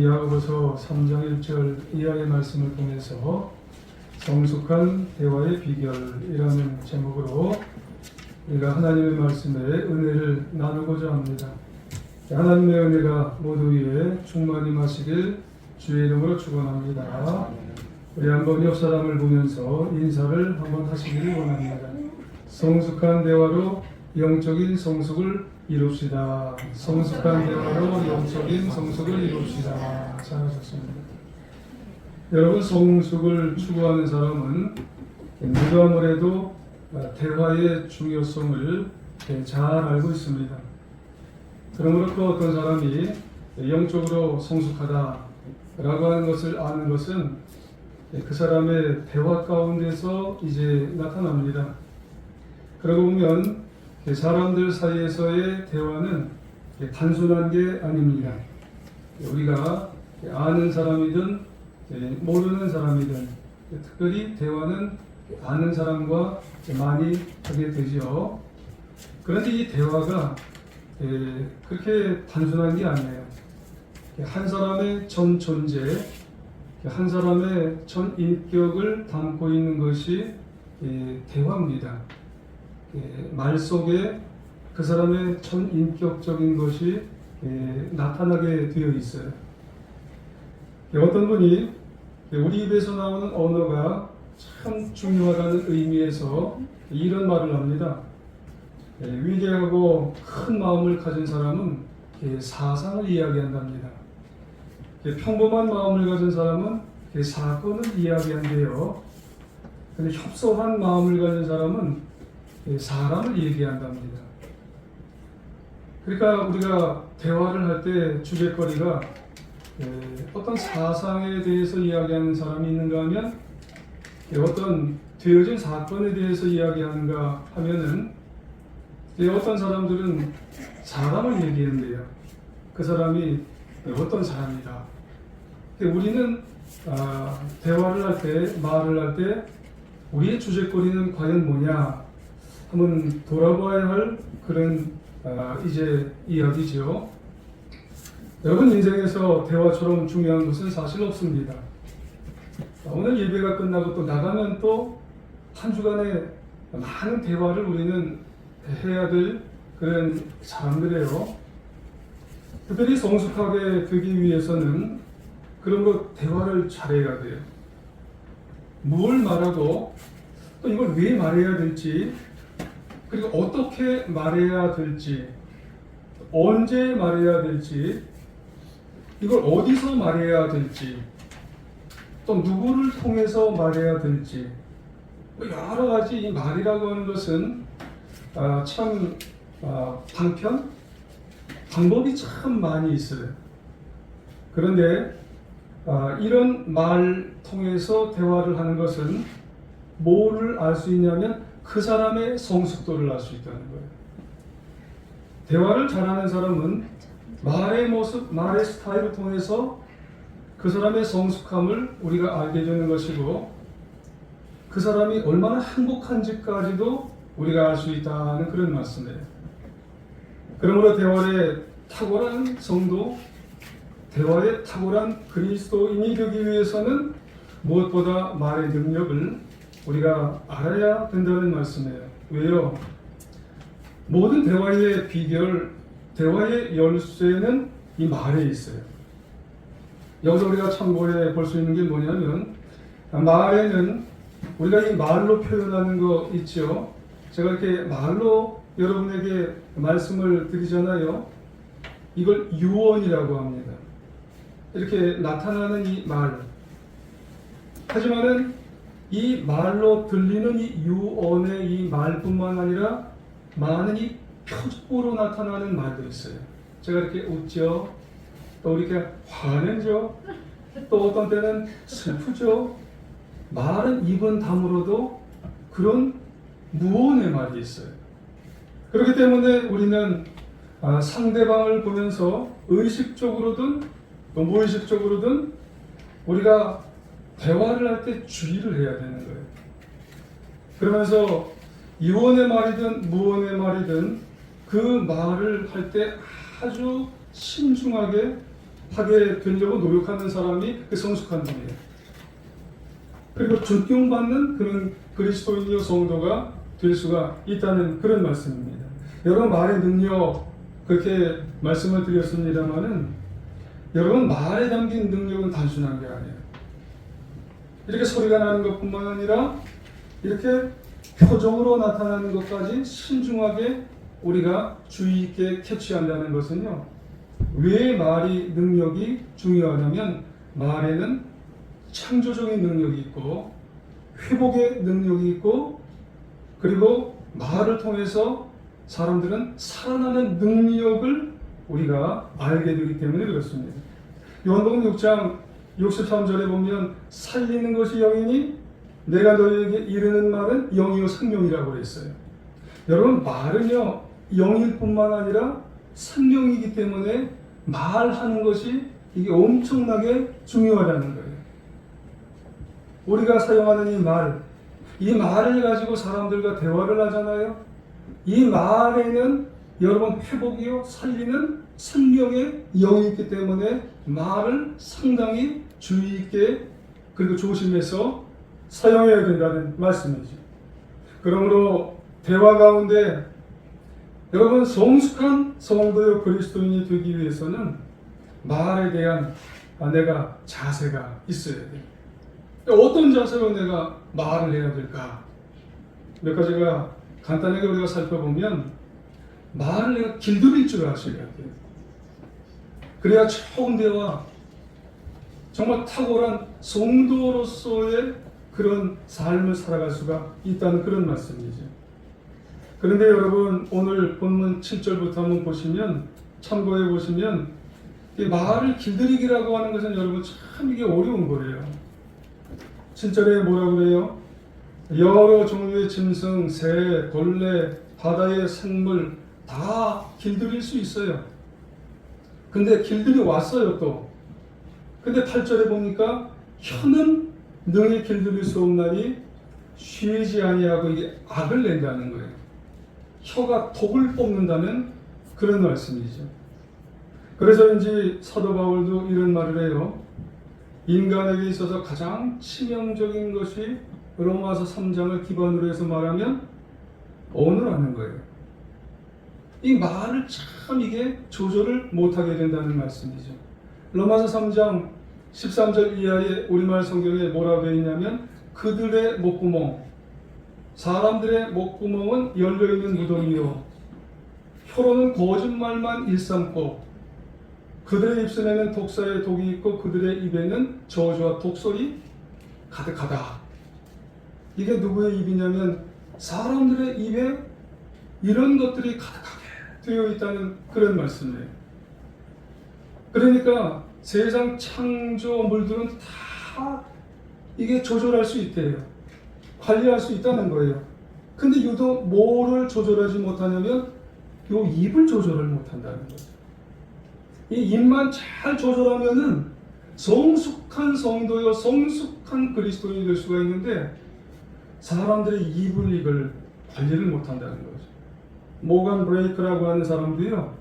야고보서 3장 1절 이하의 말씀을 통해서 성숙한 대화의 비결이라는 제목으로 우리가 하나님의 말씀에 은혜를 나누고자 합니다. 하나님의 은혜가 모두 위에 충만히 마시길 주의 이름으로 축원합니다. 우리 한번 옆 사람을 보면서 인사를 한번 하시기를 원합니다. 성숙한 대화로 영적인 성숙을 이룹시다. 성숙한 대화로 영적인 성숙을 이룹시다. 잘하셨습니다. 여러분, 성숙을 추구하는 사람은 누가 뭐래도 대화의 중요성을 잘 알고 있습니다. 그러므로 그 어떤 사람이 영적으로 성숙하다라고 하는 것을 아는 것은 그 사람의 대화 가운데서 이제 나타납니다. 그러고 보면 사람들 사이에서의 대화는 단순한 게 아닙니다. 우리가 아는 사람이든 모르는 사람이든 특별히 대화는 아는 사람과 많이 하게 되죠. 그런데 이 대화가 그렇게 단순한 게 아니에요. 한 사람의 전 존재, 한 사람의 전 인격을 담고 있는 것이 대화입니다. 말 속에 그 사람의 전 인격적인 것이 나타나게 되어 있어요. 어떤 분이 우리 입에서 나오는 언어가 참 중요하다는 의미에서 이런 말을 합니다. 위대하고 큰 마음을 가진 사람은 사상을 이야기한답니다. 평범한 마음을 가진 사람은 사건을 이야기한대요. 근데 협소한 마음을 가진 사람은 사람을 얘기한답니다. 그러니까 우리가 대화를 할 때 주제거리가 어떤 사상에 대해서 이야기하는 사람이 있는가 하면 어떤 되어진 사건에 대해서 이야기하는가 하면은 어떤 사람들은 사람을 얘기한대요. 그 사람이 어떤 사람이다. 우리는 대화를 할 때, 말을 할 때 우리의 주제거리는 과연 뭐냐 한번 돌아봐야 할 그런 이제 이야기죠. 여러분, 인생에서 대화처럼 중요한 것은 사실 없습니다. 오늘 예배가 끝나고 또 나가면 또 한 주간에 많은 대화를 우리는 해야 될 그런 사람들이에요. 특별히 성숙하게 되기 위해서는 그런 것 대화를 잘해야 돼요. 뭘 말하고 또 이걸 왜 말해야 될지, 그리고 어떻게 말해야 될지, 언제 말해야 될지, 이걸 어디서 말해야 될지, 또 누구를 통해서 말해야 될지, 여러 가지 이 말이라고 하는 것은 참 방법이 참 많이 있어요. 그런데 이런 말 통해서 대화를 하는 것은 뭐를 알 수 있냐면 그 사람의 성숙도를 알 수 있다는 거예요. 대화를 잘하는 사람은 말의 모습, 말의 스타일을 통해서 그 사람의 성숙함을 우리가 알게 되는 것이고, 그 사람이 얼마나 행복한지까지도 우리가 알 수 있다는 그런 말씀이에요. 그러므로 대화의 탁월한 성도, 대화의 탁월한 그리스도인이 되기 위해서는 무엇보다 말의 능력을 우리가 알아야 된다는 말씀이에요. 왜요? 모든 대화의 비결, 대화의 열쇠는 이 말에 있어요. 여기서 우리가 참고해 볼 수 있는 게 뭐냐면, 말에는 우리가 이 말로 표현하는 거 있죠. 제가 이렇게 말로 여러분에게 말씀을 드리잖아요. 이걸 유언이라고 합니다. 이렇게 나타나는 이 말. 하지만은 이 말로 들리는 이 유언의 이 말뿐만 아니라 많은 이 표적으로 나타나는 말도 있어요. 제가 이렇게 웃죠. 또 이렇게 화내죠. 또 어떤 때는 슬프죠. 말은 입은 다물어도 그런 무언의 말이 있어요. 그렇기 때문에 우리는 상대방을 보면서 의식적으로든 또 무의식적으로든 우리가 대화를 할 때 주의를 해야 되는 거예요. 그러면서 유언의 말이든 무언의 말이든 그 말을 할 때 아주 신중하게 하게 되려고 노력하는 사람이 그 성숙한 분이에요. 그리고 존경받는 그런 그리스도인이요 성도가 될 수가 있다는 그런 말씀입니다. 여러분 말의 능력 그렇게 말씀을 드렸습니다마는 여러분 말에 담긴 능력은 단순한 게 아니에요. 이렇게 소리가 나는 것뿐만 아니라 이렇게 표정으로 나타나는 것까지 신중하게 우리가 주의 있게 캐치한다는 것은요. 왜 말이 능력이 중요하냐면 말에는 창조적인 능력이 있고 회복의 능력이 있고 그리고 말을 통해서 사람들은 살아나는 능력을 우리가 알게 되기 때문에 그렇습니다. 요한복음 6장 63절에 보면 살리는 것이 영이니 내가 너희에게 이르는 말은 영이요 생명이라고 그랬어요. 여러분 말은요 영일 뿐만 아니라 생명이기 때문에 말하는 것이 이게 엄청나게 중요하다는 거예요. 우리가 사용하는 이 말을 가지고 사람들과 대화를 하잖아요. 이 말에는 여러분 회복이요 살리는 생명의 영이 있기 때문에 말을 상당히 주의 있게 그리고 조심해서 사용해야 된다는 말씀이죠. 그러므로 대화 가운데 여러분 성숙한 성도요 그리스도인이 되기 위해서는 말에 대한 내가 자세가 있어야 돼요. 어떤 자세로 내가 말을 해야 될까? 몇 가지가 간단하게 우리가 살펴보면 말을 내가 길들일 줄 아셔야 돼요. 그래야 좋은 대화, 정말 탁월한 성도로서의 그런 삶을 살아갈 수가 있다는 그런 말씀이죠. 그런데 여러분 오늘 본문 7절부터 한번 보시면 참고해 보시면 이 말을 길들이기라고 하는 것은 여러분 참 이게 어려운 거예요. 7절에 뭐라고 그래요? 여러 종류의 짐승, 새, 벌레, 바다의 생물 다 길들일 수 있어요. 근데 길들여 왔어요 또. 근데 8절에 보니까 혀는 능히 길들일 수 없나니 쉬지 아니하고 이게 악을 낸다는 거예요. 혀가 독을 뽑는다는 그런 말씀이죠. 그래서인지 사도 바울도 이런 말을 해요. 인간에게 있어서 가장 치명적인 것이 로마서 3장을 기반으로 해서 말하면 언어라는 거예요. 이 말을 참 이게 조절을 못하게 된다는 말씀이죠. 로마서 3장 13절 이하의 우리말 성경에 뭐라고 되어 있냐면 그들의 목구멍, 사람들의 목구멍은 열려있는 무덤이요 혀로는 거짓말만 일삼고 그들의 입술에는 독사의 독이 있고 그들의 입에는 저주와 독설이 가득하다. 이게 누구의 입이냐면 사람들의 입에 이런 것들이 가득하게 되어 있다는 그런 말씀이에요. 그러니까 세상 창조물들은 다 이게 조절할 수 있대요. 관리할 수 있다는 거예요. 근데 유독 뭐를 조절하지 못하냐면 요 입을 조절을 못한다는 거죠. 이 입만 잘 조절하면은 성숙한 성도요 성숙한 그리스도인이 될 수가 있는데 사람들의 입을 이걸 관리를 못한다는 거죠. 모건 브레이크라고 하는 사람도요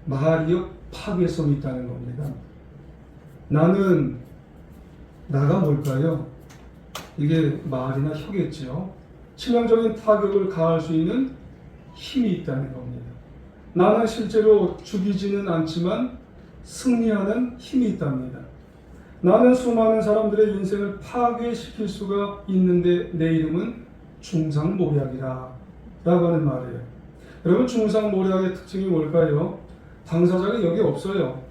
말이요 파괴성이 있다는 겁니다. 나가 뭘까요? 이게 말이나 혀겠죠. 치명적인 타격을 가할 수 있는 힘이 있다는 겁니다. 나는 실제로 죽이지는 않지만 승리하는 힘이 있답니다. 나는 수많은 사람들의 인생을 파괴시킬 수가 있는데 내 이름은 중상모략이라 라고 하는 말이에요. 여러분 중상모략의 특징이 뭘까요? 당사자가 여기 없어요.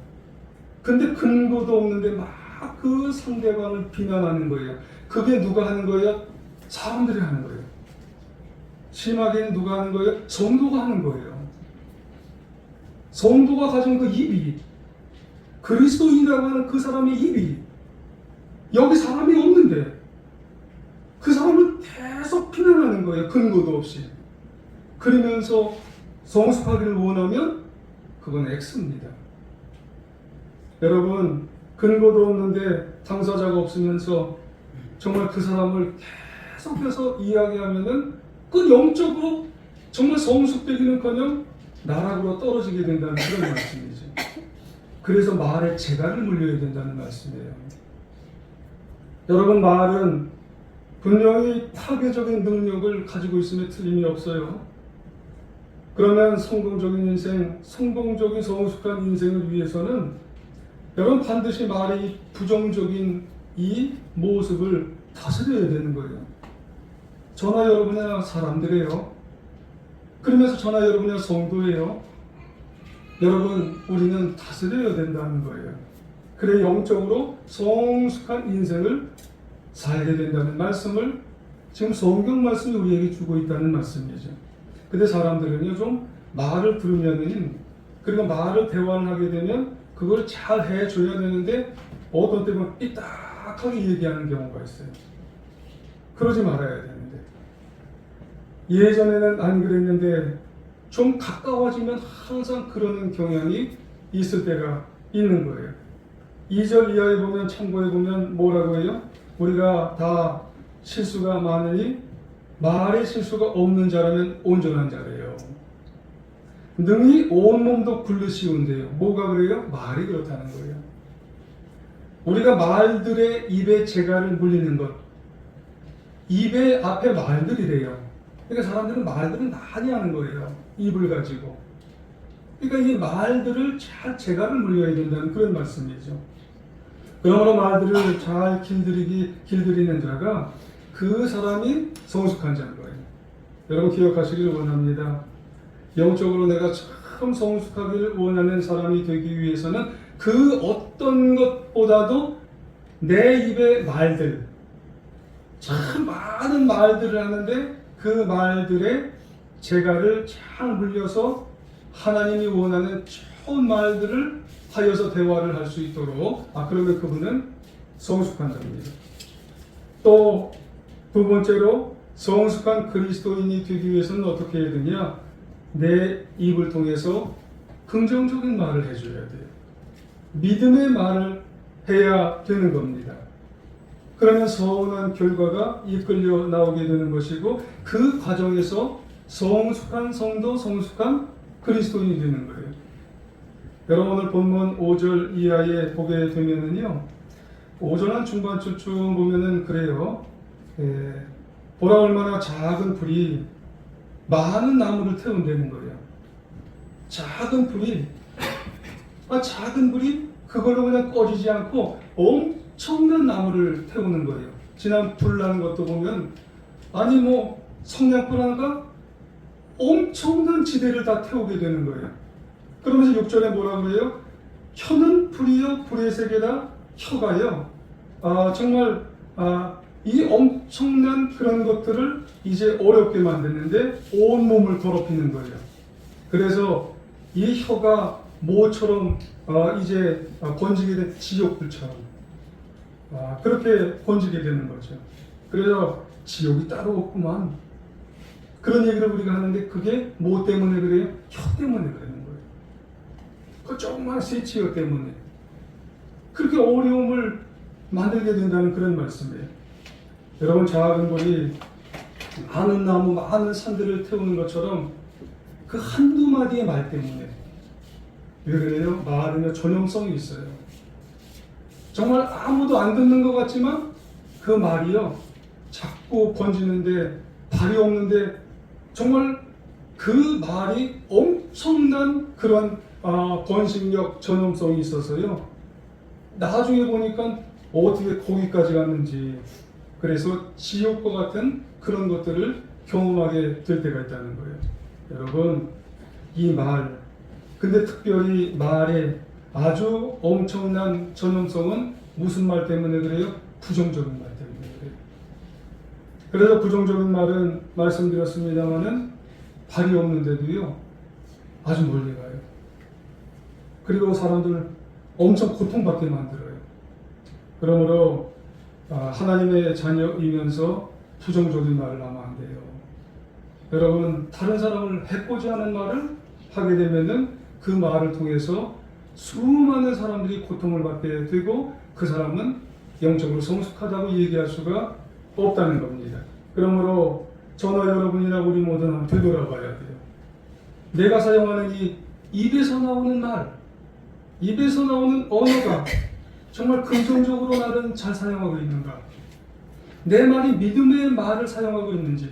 근데 근거도 없는데 막 그 상대방을 비난하는 거예요. 그게 누가 하는 거예요? 사람들이 하는 거예요. 심하게는 누가 하는 거예요? 성도가 하는 거예요. 성도가 가진 그 입이 그리스도인이라고 하는 그 사람의 입이 여기 사람이 없는데 그 사람을 계속 비난하는 거예요. 근거도 없이. 그러면서 성숙하기를 원하면 그건 X입니다. 여러분 근거도 없는데 당사자가 없으면서 정말 그 사람을 계속해서 이야기하면은 그 영적으로 정말 성숙되기는커녕 나락으로 떨어지게 된다는 그런 말씀이죠. 그래서 말에 재갈을 물려야 된다는 말씀이에요. 여러분, 말은 분명히 파괴적인 능력을 가지고 있음에 틀림이 없어요. 그러면 성공적인 인생, 성공적인 성숙한 인생을 위해서는 여러분 반드시 말의 부정적인 이 모습을 다스려야 되는 거예요. 저나 여러분이나 사람들이에요. 그러면서 저나 여러분이나 성도예요. 여러분, 우리는 다스려야 된다는 거예요. 그래 영적으로 성숙한 인생을 살게 된다는 말씀을 지금 성경 말씀이 우리에게 주고 있다는 말씀이죠. 근데 사람들은요, 좀 말을 들으면은, 그리고 말을 대화를 하게 되면 그걸 잘 해줘야 되는데 어떤 때 보면 삐딱하게 얘기하는 경우가 있어요. 그러지 말아야 되는데, 예전에는 안 그랬는데 좀 가까워지면 항상 그러는 경향이 있을 때가 있는 거예요. 2절 이하에 보면, 참고해 보면 뭐라고 해요? 우리가 다 실수가 많으니 말에 실수가 없는 자라면 온전한 자래요. 능히 온몸도 굴르시운데요. 뭐가 그래요? 말이 그렇다는 거예요. 우리가 말들의 입에 재갈을 물리는 것, 입의 앞에 말들이래요. 그러니까 사람들은 말들은 많이 하는 거예요. 입을 가지고. 그러니까 이 말들을 잘 재갈을 물려야 된다는 그런 말씀이죠. 그러므로 말들을 잘 길들이는 자가 그 사람이 성숙한 자인 거예요. 여러분 기억하시길 원합니다. 영적으로 내가 참 성숙하기를 원하는 사람이 되기 위해서는 그 어떤 것보다도 내 입의 말들, 참 많은 말들을 하는데 그 말들의 재갈을 잘 물려서 하나님이 원하는 좋은 말들을 하여서 대화를 할 수 있도록, 그러면 그분은 성숙한 자입니다. 또 두 번째로 성숙한 그리스도인이 되기 위해서는 어떻게 해야 되냐? 내 입을 통해서 긍정적인 말을 해줘야 돼요. 믿음의 말을 해야 되는 겁니다. 그러면 선한 결과가 이끌려 나오게 되는 것이고, 그 과정에서 성숙한 성도, 성숙한 그리스도인이 되는 거예요. 여러분 오늘 본문 5절 이하에 보게 되면은요, 5절 한 중반쯤 보면은 그래요. 보라 얼마나 작은 불이 많은 나무를 태운다는 거예요. 작은 불이 그걸로 그냥 꺼지지 않고 엄청난 나무를 태우는 거예요. 지난 불 나는 것도 보면 성냥불 하나가 엄청난 지대를 다 태우게 되는 거예요. 그러면서 6절에 뭐라 그래요? 혀는 불이요, 불의 세계다. 혀가요. 정말 이 엄청난 그런 것들을 이제 어렵게 만드는데 온 몸을 더럽히는 거예요. 그래서 이 혀가 모처럼 이제 번지게 된 지옥불처럼 그렇게 번지게 되는 거죠. 그래서 지옥이 따로 없구만. 그런 얘기를 우리가 하는데 그게 뭐 때문에 그래요? 혀 때문에 그러는 거예요. 그 조그만 스위치어 때문에 그렇게 어려움을 만들게 된다는 그런 말씀이에요. 여러분 작은 불이 많은 나무, 많은 산들을 태우는 것처럼 그 한두 마디의 말 때문에, 왜 그래요? 말은요 전염성이 있어요. 정말 아무도 안 듣는 것 같지만 그 말이요 자꾸 번지는데, 발이 없는데 정말 그 말이 엄청난 그런 번식력, 전염성이 있어서요 나중에 보니까 어떻게 거기까지 갔는지, 그래서 지옥과 같은 그런 것들을 경험하게 될 때가 있다는 거예요. 여러분 이 말, 근데 특별히 말의 아주 엄청난 전염성은 무슨 말 때문에 그래요? 부정적인 말 때문에 그래요. 그래서 부정적인 말은 말씀드렸습니다마는 발이 없는데도요 아주 멀리 가요. 그리고 사람들 엄청 고통받게 만들어요. 그러므로 하나님의 자녀이면서 부정적인 말을 하면 안 돼요. 여러분 다른 사람을 해코지 하는 말을 하게 되면은 그 말을 통해서 수많은 사람들이 고통을 받게 되고 그 사람은 영적으로 성숙하다고 얘기할 수가 없다는 겁니다. 그러므로 저나 여러분이나 우리 모두는 되돌아봐야 돼요. 내가 사용하는 이 입에서 나오는 말, 입에서 나오는 언어가 정말 긍정적으로 나를 잘 사용하고 있는가? 내 말이 믿음의 말을 사용하고 있는지,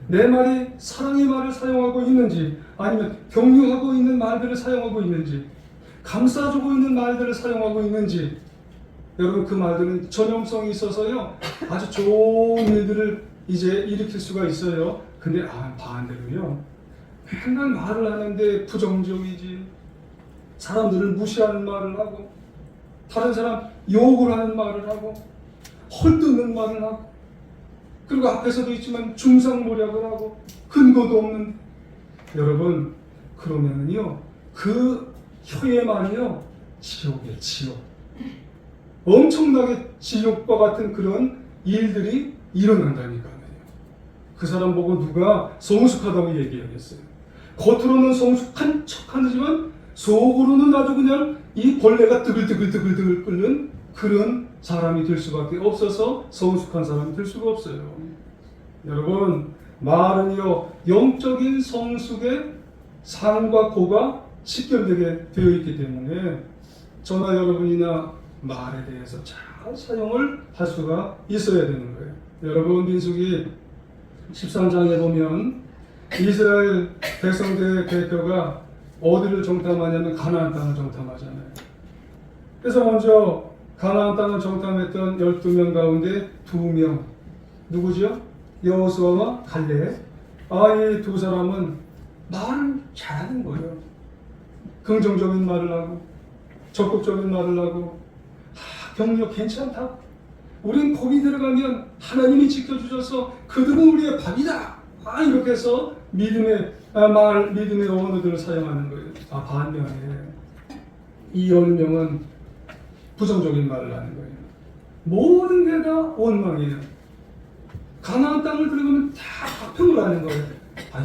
내 말이 사랑의 말을 사용하고 있는지, 아니면 격려하고 있는 말들을 사용하고 있는지, 감싸주고 있는 말들을 사용하고 있는지, 여러분 그 말들은 전염성이 있어서요 아주 좋은 일들을 이제 일으킬 수가 있어요. 근데 반대로요, 맨날 말을 하는데 부정적이지, 사람들을 무시하는 말을 하고, 다른 사람 욕을 하는 말을 하고, 헐뜯는 말을 하고, 그리고 앞에서도 있지만 중상모략을 하고, 근거도 없는, 여러분 그러면은요 그 혀의 말이요 지옥이에요. 지옥. 엄청나게 지옥과 같은 그런 일들이 일어난다니까요. 그 사람 보고 누가 성숙하다고 얘기하겠어요? 겉으로는 성숙한 척하지만 속으로는 아주 그냥 이 벌레가 뜨글뜨글 끓는 그런 사람이 될 수밖에 없어서 성숙한 사람이 될 수가 없어요. 여러분 말은요 영적인 성숙의 상과 고가 직결되게 되어 있기 때문에 저나 여러분이나 말에 대해서 잘 사용을 할 수가 있어야 되는 거예요. 여러분 민수기 13장에 보면 이스라엘 백성들의 대표가 어디를 정탐하냐면 가나안 땅을 정탐하잖아요. 그래서 먼저 가나안 땅을 정탐했던 12명 가운데 2명 누구죠? 여호수아와 갈렙. 이 두 사람은 말을 잘하는 거예요. 긍정적인 말을 하고 적극적인 말을 하고 격려 괜찮다. 우린 거기 들어가면 하나님이 지켜주셔서 그들은 우리의 밥이다. 이렇게 해서 믿음의 믿음의 언어들을 사용하는 거예요. 반면에 이 10명은 부정적인 말을 하는 거예요. 모든 게 다 원망이에요. 가나안 땅을 들어가면 다 악평을 하는 거예요.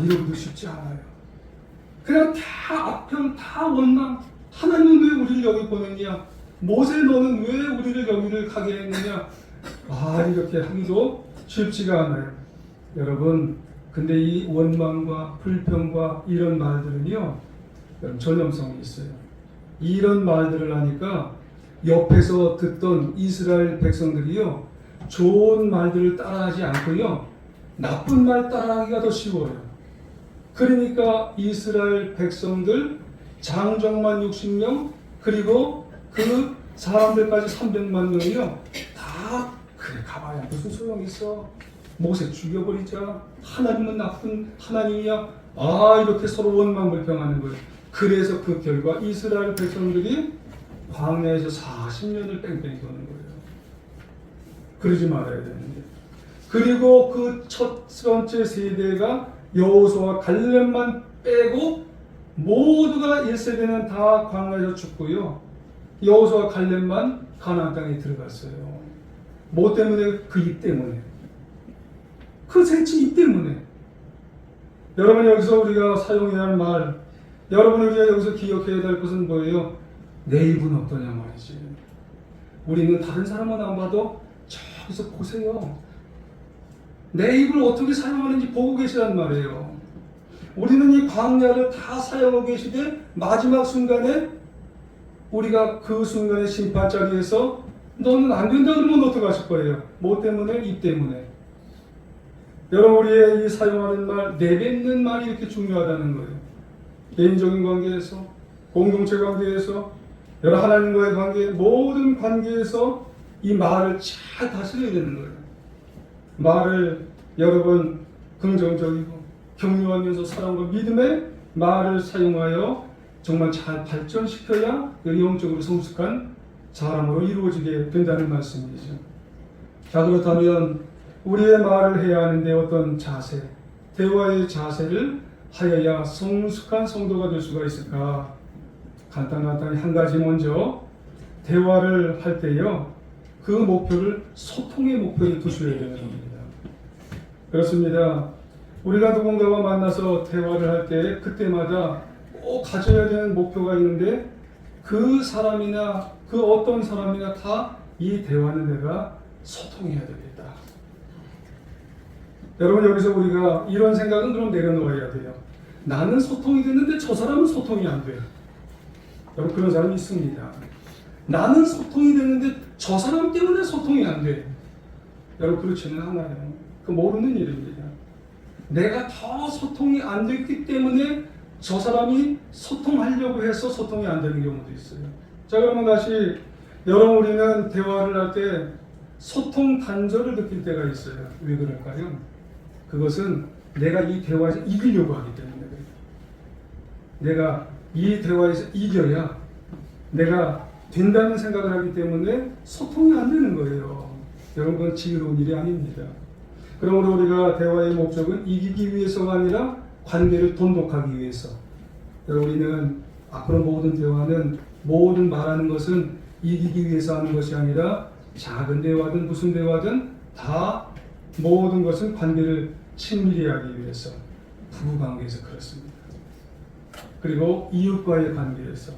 이러기도 쉽지 않아요. 그냥 다 악평, 다 원망. 하나님은 왜 우리를 여기 보냈냐? 모세 너는 왜 우리를 여기를 가게 했느냐? 이렇게 하기도 쉽지가 않아요. 여러분, 근데 이 원망과 불평과 이런 말들은요, 전염성이 있어요. 이런 말들을 하니까 옆에서 듣던 이스라엘 백성들이요, 좋은 말들을 따라하지 않고요, 나쁜 말 따라하기가 더 쉬워요. 그러니까 이스라엘 백성들 장정만 60명 그리고 그 사람들까지 300만 명이요, 다 그래 가봐야 무슨 소용이 있어. 모세 죽여버리자. 하나님은 나쁜 하나님이야. 이렇게 서로 원망불평하는 거예요. 그래서 그 결과 이스라엘 백성들이 광야에서 40년을 뺑뺑이 도는 거예요. 그러지 말아야 되는데. 그리고 그 첫 번째 세대가 여호수아와 갈렙만 빼고 모두가 1세대는 다 광야에서 죽고요. 여호수아와 갈렙만 가나안 땅에 들어갔어요. 뭐 때문에? 그 입 때문에. 그 생치 입 때문에. 여러분 여기서 우리가 사용해야 할 말, 여러분 우리가 여기서 기억해야 될 것은 뭐예요? 내 입은 어떠냐 말이지. 우리는 다른 사람은 안 봐도 저기서 보세요. 내 입을 어떻게 사용하는지 보고 계시란 말이에요. 우리는 이 광야를 다 사용하고 계시되 마지막 순간에 우리가 그 순간의 심판자리에서 너는 안 된다 그러면 어떡하실 거예요? 뭐 때문에? 입 때문에. 여러분 우리의 이 사용하는 말, 내뱉는 말이 이렇게 중요하다는 거예요. 개인적인 관계에서, 공동체 관계에서, 여러 하나님과의 관계, 모든 관계에서 이 말을 잘 다스려야 되는 거예요. 말을 여러분 긍정적이고 격려하면서 사랑과 믿음의 말을 사용하여 정말 잘 발전시켜야 영적으로 성숙한 사람으로 이루어지게 된다는 말씀이죠. 자, 그렇다면 우리의 말을 해야 하는데 어떤 자세, 대화의 자세를 하여야 성숙한 성도가 될 수가 있을까? 간단히 한 가지 먼저 대화를 할 때요, 그 목표를 소통의 목표에 두셔야 되는 겁니다. 그렇습니다. 우리가 누군가와 만나서 대화를 할 때 그때마다 꼭 가져야 되는 목표가 있는데 그 사람이나 그 어떤 사람이나 다 이 대화는 내가 소통해야 되겠다. 여러분 여기서 우리가 이런 생각은 그럼 내려놓아야 돼요. 나는 소통이 됐는데 저 사람은 소통이 안 돼. 여러분 그런 사람이 있습니다. 나는 소통이 되는데 저 사람 때문에 소통이 안 돼. 여러분 그렇지는 않아요. 그 모르는 일입니다. 내가 더 소통이 안 됐기 때문에 저 사람이 소통하려고 해서 소통이 안 되는 경우도 있어요. 자, 그러면 다시 여러분 우리는 대화를 할 때 소통 단절을 느낄 때가 있어요. 왜 그럴까요? 그것은 내가 이 대화에서 이기려고 하기 때문에 그래요. 내가 이 대화에서 이겨야 내가 된다는 생각을 하기 때문에 소통이 안 되는 거예요. 여러분 그건 지혜로운 일이 아닙니다. 그러므로 우리가 대화의 목적은 이기기 위해서가 아니라 관계를 돈독하기 위해서. 우리는 앞으로 모든 대화는 모든 말하는 것은 이기기 위해서 하는 것이 아니라 작은 대화든 무슨 대화든 다 모든 것은 관계를 친밀히 하기 위해서. 부부관계에서 그렇습니다. 그리고 이웃과의 관계에서,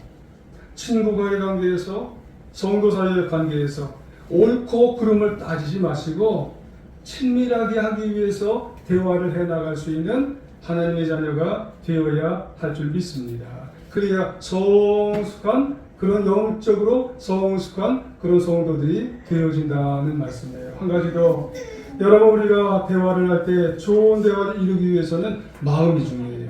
친구과의 관계에서, 성도 사이의 관계에서 옳고 그름을 따지지 마시고 친밀하게 하기 위해서 대화를 해나갈 수 있는 하나님의 자녀가 되어야 할 줄 믿습니다. 그래야 성숙한 그런 영적으로 성숙한 그런 성도들이 되어진다는 말씀이에요. 한 가지 더, 여러분 우리가 대화를 할 때 좋은 대화를 이루기 위해서는 마음이 중요해요.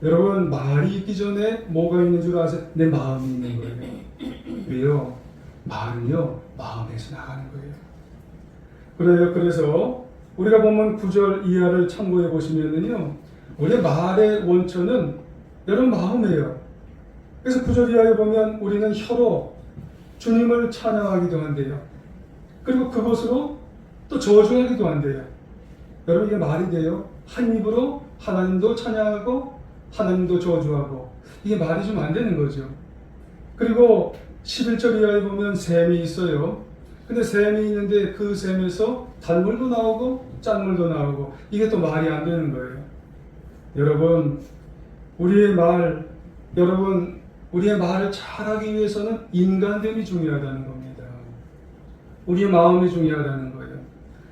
여러분 말이 있기 전에 뭐가 있는 줄 아세요? 내 마음이 있는 거예요. 왜요? 말은요 마음에서 나가는 거예요. 그래요. 그래서 우리가 보면 9절 이하를 참고해 보시면은요, 원래 말의 원천은 여러분 마음이에요. 그래서 9절 이하에 보면 우리는 혀로 주님을 찬양하기도 한대요. 그리고 그것으로 또 저주하기도 한대요. 여러분 이게 말이 돼요? 한 입으로 하나님도 찬양하고 하나님도 저주하고, 이게 말이 좀 안 되는 거죠. 그리고 11절 이하에 보면 샘이 있어요. 근데 샘이 있는데 그 샘에서 단물도 나오고 짠물도 나오고, 이게 또 말이 안 되는 거예요. 여러분 우리의 말을 잘하기 위해서는 인간됨이 중요하다는 겁니다. 우리의 마음이 중요하다는 거예요.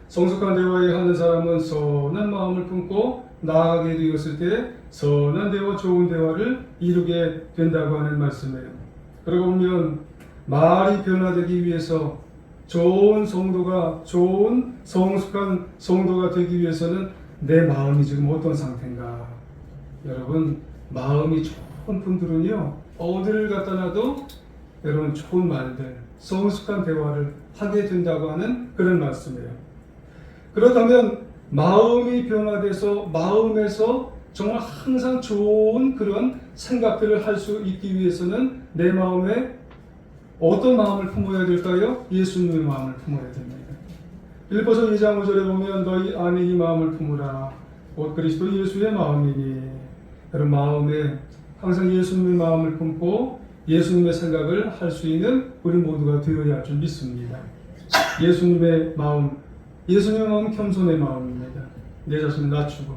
성숙한 대화에 하는 사람은 선한 마음을 품고 나아가게 되었을 때 선한 대화, 좋은 대화를 이루게 된다고 하는 말씀이에요. 그러고 보면 말이 변화되기 위해서 좋은 성숙한 성도가 되기 위해서는 내 마음이 지금 어떤 상태인가. 여러분 마음이 좋은 분들은요 어디를 갖다 놔도 여러분 좋은 말들, 성숙한 대화를 하게 된다고 하는 그런 말씀이에요. 그렇다면 마음이 변화돼서 마음에서 정말 항상 좋은 그런 생각들을 할 수 있기 위해서는 내 마음에 어떤 마음을 품어야 될까요? 예수님의 마음을 품어야 됩니다. 빌립보서 2장 5절에 보면 너희 안에 이 마음을 품으라. 곧 그리스도 예수의 마음이니. 여러분 마음에 항상 예수님의 마음을 품고 예수님의 생각을 할 수 있는 우리 모두가 되어야 할 줄 믿습니다. 예수님의 마음은 겸손의 마음입니다. 내 자신을 낮추고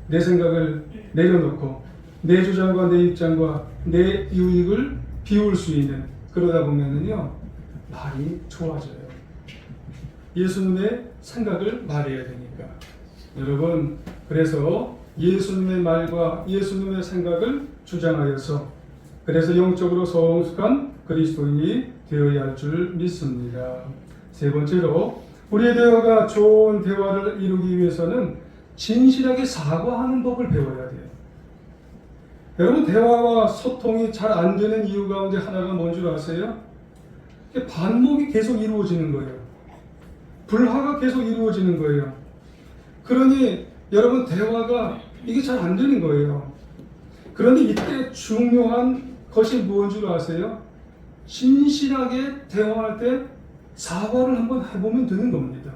내 생각을 내려놓고 내 주장과 내 입장과 내 유익을 비울 수 있는, 그러다 보면은요 말이 좋아져요. 예수님의 생각을 말해야 되니까. 여러분 그래서 예수님의 말과 예수님의 생각을 주장하여서 그래서 영적으로 성숙한 그리스도인이 되어야 할 줄 믿습니다. 세 번째로 우리의 대화가 좋은 대화를 이루기 위해서는 진실하게 사과하는 법을 배워야 돼요. 여러분 대화와 소통이 잘 안 되는 이유 가운데 하나가 뭔 줄 아세요? 반목이 계속 이루어지는 거예요. 불화가 계속 이루어지는 거예요. 그러니 여러분 대화가 이게 잘 안 되는 거예요. 그런데 이때 중요한 것이 무엇인 줄 아세요? 진실하게 대화할 때 사과를 한번 해보면 되는 겁니다.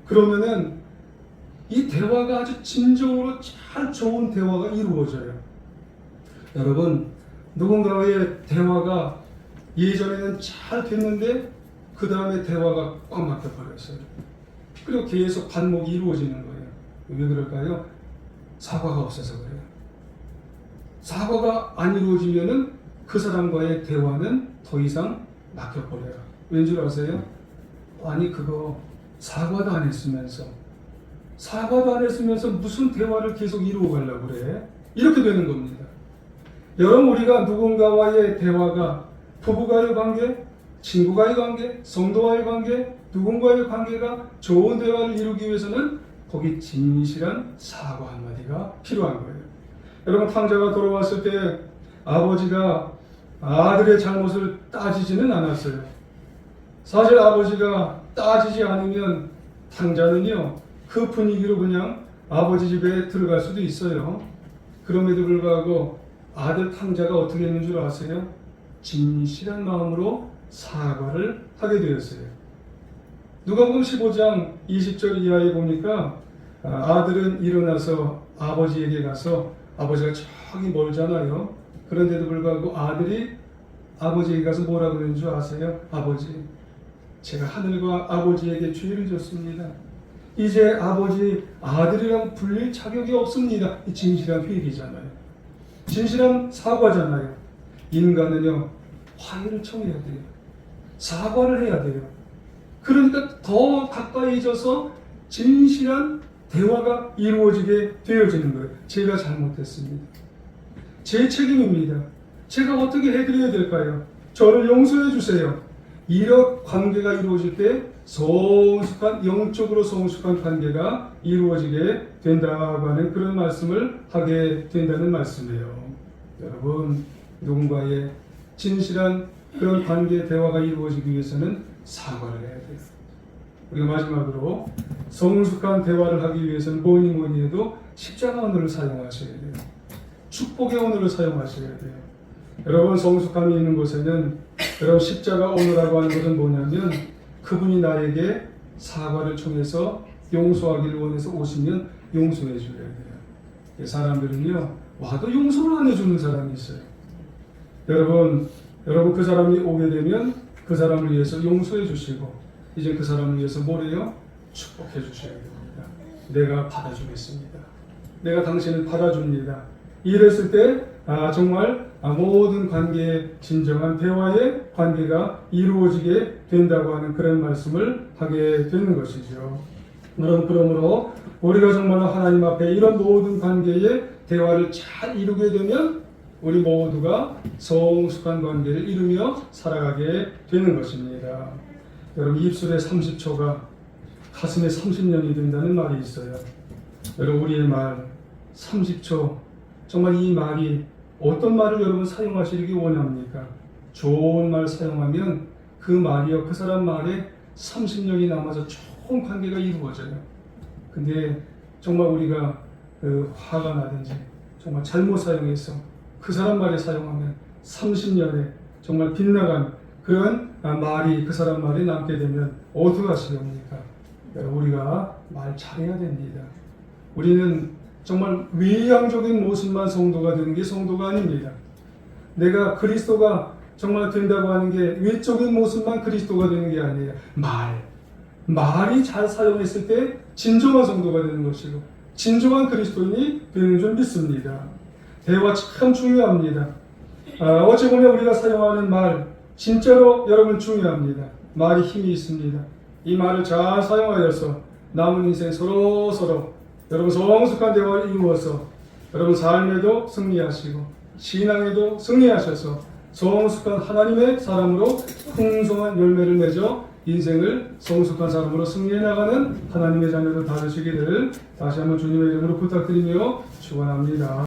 그러면은 이 대화가 아주 진정으로 잘 좋은 대화가 이루어져요. 여러분 누군가의 대화가 예전에는 잘 됐는데 그 다음에 대화가 꽉 막혀버렸어요. 그리고 계속 반목이 이루어지는 거예요. 왜 그럴까요? 사과가 없어서 그래요. 사과가 안 이루어지면은 그 사람과의 대화는 더 이상 막혀버려요. 왠줄 아세요? 아니 그거 사과도 안 했으면서 무슨 대화를 계속 이루어 가려고 그래? 이렇게 되는 겁니다. 여러분, 우리가 누군가와의 대화가 부부와의 관계, 친구와의 관계, 성도와의 관계, 누군가의 관계가 좋은 대화를 이루기 위해서는 거기 진실한 사과 한마디가 필요한 거예요. 여러분, 탕자가 돌아왔을 때 아버지가 아들의 잘못을 따지지는 않았어요. 사실 아버지가 따지지 않으면 탕자는요, 그 분위기로 그냥 아버지 집에 들어갈 수도 있어요. 그럼에도 불구하고 아들 탕자가 어떻게 했는 줄 아세요? 진실한 마음으로 사과를 하게 되었어요. 누가복음 15장 20절 이하에 보니까 아들은 일어나서 아버지에게 가서, 아버지가 저기 멀잖아요. 그런데도 불구하고 아들이 아버지에게 가서 뭐라고 그러는 줄 아세요? 아버지, 제가 하늘과 아버지에게 죄를 졌습니다. 이제 아버지 아들이라고 불릴 자격이 없습니다. 이 진실한 회개잖아요. 진실한 사과잖아요. 인간은요, 화해를 청해야 돼요. 사과를 해야 돼요. 그러니까 더 가까이져서 진실한 대화가 이루어지게 되어지는 거예요. 제가 잘못했습니다. 제 책임입니다. 제가 어떻게 해드려야 될까요? 저를 용서해 주세요. 이런 관계가 이루어질 때 성숙한, 영적으로 성숙한 관계가 이루어지게 된다고 하는 그런 말씀을 하게 된다는 말씀이에요. 여러분, 누군가의 진실한 그런 관계 대화가 이루어지기 위해서는 사과를 해야 돼요. 우리가 마지막으로 성숙한 대화를 하기 위해서는 뭐니 해도 십자가 언어를 사용하셔야 돼요. 축복의 언어를 사용하셔야 돼요. 여러분, 성숙함이 있는 곳에는 여러분 십자가 언어라고 하는 것은 뭐냐면 그분이 나에게 사과를 통해서 용서하기를 원해서 오시면 용서해 줘야 돼요. 사람들은요, 와도 용서를 안 해주는 사람이 있어요. 여러분 그 사람이 오게 되면 그 사람을 위해서 용서해 주시고 이제 그 사람을 위해서 뭐래요? 축복해 주셔야 됩니다. 내가 받아주겠습니다. 내가 당신을 받아줍니다. 이랬을 때 정말 모든 관계의 진정한 대화의 관계가 이루어지게 된다고 하는 그런 말씀을 하게 되는 것이죠. 그러므로 우리가 정말 하나님 앞에 이런 모든 관계의 대화를 잘 이루게 되면 우리 모두가 성숙한 관계를 이루며 살아가게 되는 것입니다. 여러분, 입술에 30초가 가슴에 30년이 된다는 말이 있어요. 여러분, 우리의 말 30초, 정말 이 말이 어떤 말을 여러분 사용하시기 원합니까? 좋은 말 사용하면 그 말이요, 그 사람 말에 30년이 남아서 좋은 관계가 이루어져요. 근데 정말 우리가 화가 나든지 정말 잘못 사용해서 그 사람 말에 사용하면 30년에 정말 빗나간 그런 말이 그 사람 말에 남게 되면 어떻게 하시렵니까? 우리가 말 잘해야 됩니다. 우리는 정말 외향적인 모습만 성도가 되는 게 성도가 아닙니다. 내가 그리스도가 정말 된다고 하는 게 외적인 모습만 그리스도가 되는 게 아니에요. 말이 잘 사용했을 때 진정한 성도가 되는 것이고 진정한 그리스도인이 되는 줄 믿습니다. 대화 참 중요합니다. 어찌 보면 우리가 사용하는 말 진짜로 여러분 중요합니다. 말이 힘이 있습니다. 이 말을 잘 사용하여서 남은 인생 서로 여러분 성숙한 대화를 이루어서 여러분 삶에도 승리하시고 신앙에도 승리하셔서 성숙한 하나님의 사람으로 풍성한 열매를 맺어 인생을 성숙한 사람으로 승리해 나가는 하나님의 자녀들 다 되시기를 다시 한번 주님의 이름으로 부탁드리며 축원합니다.